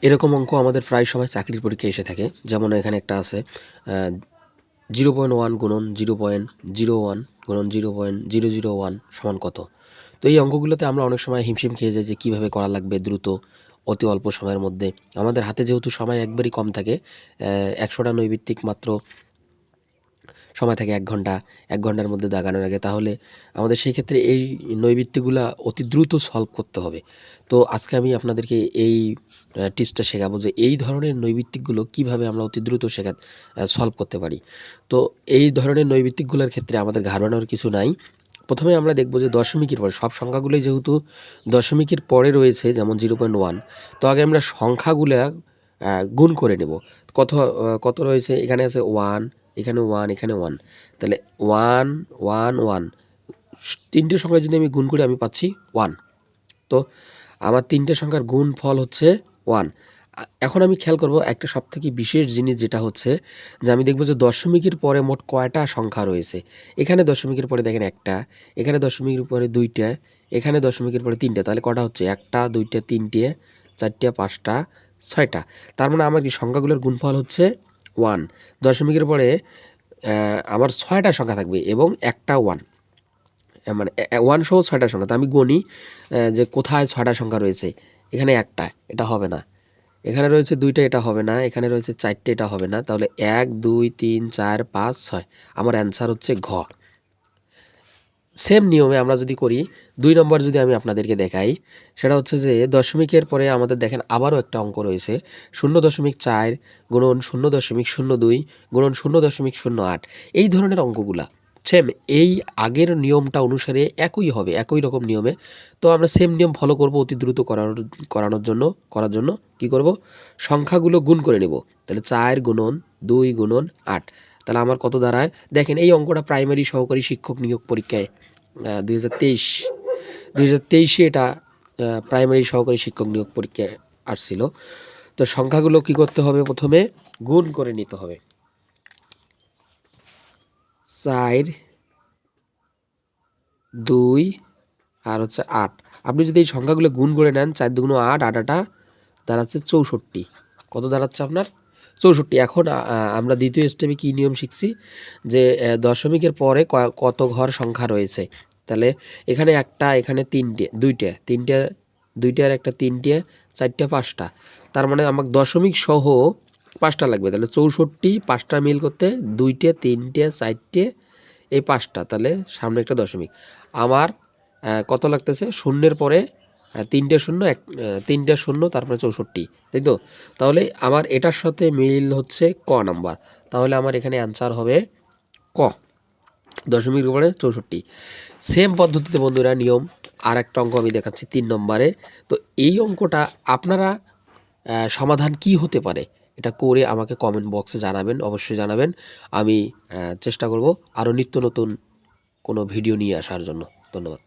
এরকম অঙ্ক আমাদের প্রায় সময় চাকরির পরীক্ষায় এসে থাকে। যেমন এখানে একটা আছে 0.1 গুণন 0.01 গুণন 0.001 সমান কত। তো এই অঙ্কগুলোতে আমরা অনেক সময় হিমশিম খেয়ে যাই যে কীভাবে করা লাগবে দ্রুত, অতি অল্প সময়ের মধ্যে। আমাদের হাতে যেহেতু সময় একবারই কম থাকে, 100টা নৈর্ব্যক্তিক মাত্র সময় থাকে 1 ঘন্টা। 1 ঘন্টার মধ্যে দাগানোর আগে, তাহলে আমাদের সেই ক্ষেত্রে এই নৈর্ব্যক্তিকগুলা অতি দ্রুত সলভ করতে হবে। তো আজকে আমি আপনাদেরকে এই টিপসটা শেখাবো যে এই ধরনের নৈর্ব্যক্তিকগুলো কীভাবে আমরা অতি দ্রুত সলভ করতে পারি। তো এই ধরনের নৈর্ব্যক্তিকগুলোর ক্ষেত্রে আমাদের ঘাবড়ানোর কিছু নাই। প্রথমে আমরা দেখব যে দশমিকের পরে, সব সংখ্যাগুলোই যেহেতু দশমিকের পরে রয়েছে, যেমন 0.1, তো আগে আমরা সংখ্যাগুলা গুণ করে নেব। কত রয়েছে? এখানে আছে 1, এখানে 1, এখানে 1, তাহলে 1 1 1 তিনটে সংখ্যা যদি আমি গুণ করি আমি পাচ্ছি 1। তো আমার তিনটে সংখ্যার গুণফল হচ্ছে 1। এখন আমি খেয়াল করব একটা সবথেকে বিশেষ জিনিস, যেটা হচ্ছে যে আমি দেখব যে দশমিকের পরে মোট কয়টা সংখ্যা রয়েছে। এখানে দশমিকের পরে দেখেন একটা, এখানে দশমিকের পরে দুইটা, এখানে দশমিকের পরে তিনটা, তাহলে কটা হচ্ছে? একটা, দুইটা, তিনটে, চারটে, পাঁচটা, ছয়টা। তার মানে আমার কি সংখ্যাগুলোর গুণফল হচ্ছে 1। দশমিকের পরে আমার 6টা সংখ্যা থাকবে এবং একটা 1, মানে 1 সহ 6টা সংখ্যা। তো আমি গণি যে কোথায় 6টা সংখ্যা রয়েছে। এখানে একটা, এটা হবে না। এখানে রয়েছে 2টা, এটা হবে না। এখানে রয়েছে 4টে, এটা হবে না। তাহলে 1 2 3 4 5 6, আমার অ্যান্সার হচ্ছে ঘ। সেম নিয়মে আমরা যদি করি, 2 নম্বর যদি আমি আপনাদেরকে দেখাই, সেটা হচ্ছে যে দশমিকের পরে আমাদের দেখেন আবারও একটা অঙ্ক রয়েছে, 0.4 গুণন 0.02 গুণন 0.08। এই ধরনের অঙ্কগুলা সেম এই আগের নিয়মটা অনুসারে একই হবে, একই রকম নিয়মে। তো আমরা সেম নিয়ম ফলো করব অতি দ্রুত করার জন্য কি করব? সংখ্যাগুলো গুণ করে নেব। তাহলে 4 গুণন 2 গুণন 8, তাহলে আমার কত দাঁড়ায়? দেখেন এই অঙ্কটা প্রাইমারি সহকারী শিক্ষক নিয়োগ পরীক্ষায় 2023 এটা প্রাইমারি সহকারী শিক্ষক নিয়োগ পরীক্ষায় আসছিল। তো সংখ্যাগুলো কি করতে হবে? প্রথমে গুণ করে নিতে হবে। 4 2 আর হচ্ছে 8। আপনি যদি এই সংখ্যাগুলো গুণ করে নেন, 4 2 8, 8 8 দাঁড়াচ্ছে 64। কত দাঁড়াচ্ছে আপনার? 64। এখন আমরা দ্বিতীয় স্টেপে কী নিয়ম শিখছি, যে দশমিকের পরে কত ঘর সংখ্যা রয়েছে। তাহলে এখানে একটা, এখানে দুইটা আর একটা, তিনটে, চারটে, পাঁচটা। তার মানে আমার দশমিক সহ 5টা লাগবে। তাহলে 64, 5টা মিল করতে 2টে, 3টে, 4টে, এই 5টা, তাহলে সামনে একটা দশমিক। আমার কত লাগতেছে? শূন্যের পরে 3টে শূন্য, 3টে শূন্য, তারপরে 64, তাই তো? তাহলে আমার এটার সাথে মিল হচ্ছে ক নাম্বার। তাহলে আমার এখানে অ্যান্সার হবে ক, দশমিকের উপরে 64। সেম পদ্ধতিতে বন্ধুরা নিয়ম আর একটা অঙ্ক আমি দেখাচ্ছি 3 নম্বরে। তো এই অঙ্কটা আপনারা সমাধান কি হতে পারে এটা করে আমাকে কমেন্ট বক্সে জানাবেন, অবশ্যই জানাবেন। আমি চেষ্টা করব আরও নিত্য নতুন কোনো ভিডিও নিয়ে আসার জন্য। ধন্যবাদ।